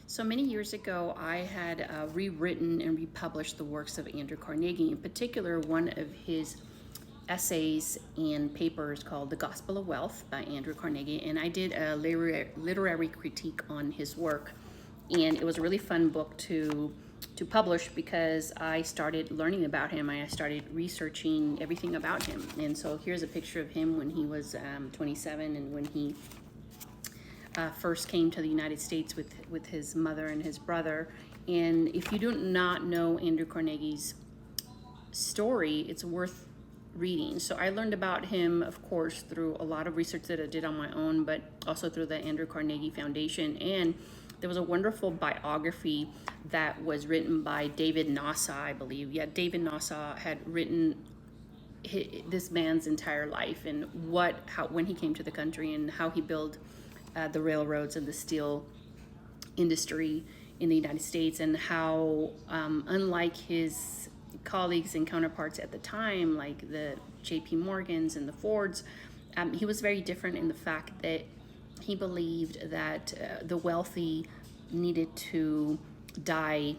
So many years ago, I had rewritten and republished the works of Andrew Carnegie. In particular, one of his essays and papers called The Gospel of Wealth by Andrew Carnegie. And I did a literary critique on his work. And it was a really fun book to publish because I started learning about him. I started researching everything about him. And so here's a picture of him when he was 27 and when he first came to the United States with his mother and his brother. And if you do not know Andrew Carnegie's story, it's worth reading. So I learned about him, of course, through a lot of research that I did on my own, but also through the Andrew Carnegie Foundation. And there was a wonderful biography that was written by David Nassau, I believe. Yeah, David Nassau had written this man's entire life and when he came to the country and how he built the railroads and the steel industry in the United States, and how unlike his colleagues and counterparts at the time, like the J.P. Morgans and the Fords, he was very different in the fact that he believed that the wealthy needed to die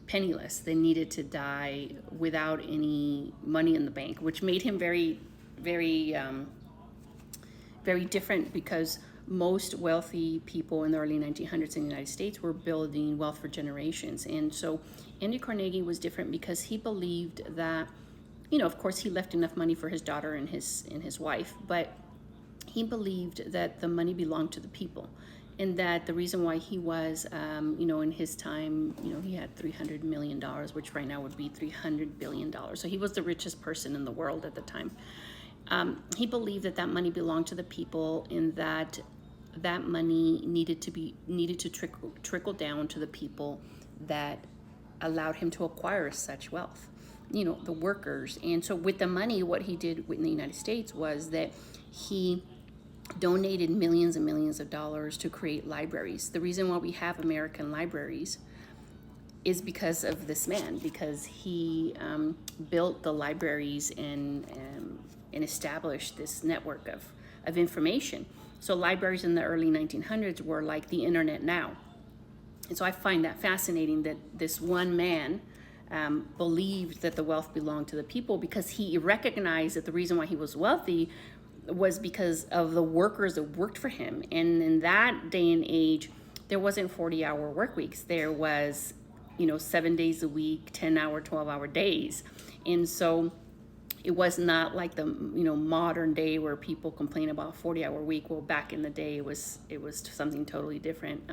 penniless. They needed to die without any money in the bank, which made him very, very, very different, because most wealthy people in the early 1900s in the United States were building wealth for generations. And so Andrew Carnegie was different because he believed that, of course, he left enough money for his daughter and his wife, but he believed that the money belonged to the people, and that the reason why he was, in his time, he had $300 million, which right now would be $300 billion. So he was the richest person in the world at the time. He believed that money belonged to the people, and that money needed to trickle down to the people that allowed him to acquire such wealth, the workers. And so with the money, what he did in the United States was that he donated millions and millions of dollars to create libraries. The reason why we have American libraries is because of this man, because he built the libraries and established this network of information. So libraries in the early 1900s were like the internet now. And so I find that fascinating that this one man believed that the wealth belonged to the people, because he recognized that the reason why he was wealthy was because of the workers that worked for him. And in that day and age, there wasn't 40-hour work weeks. There was, 7 days a week, 10-hour, 12-hour days. And so it was not like the modern day where people complain about 40-hour week. Well, back in the day, it was something totally different.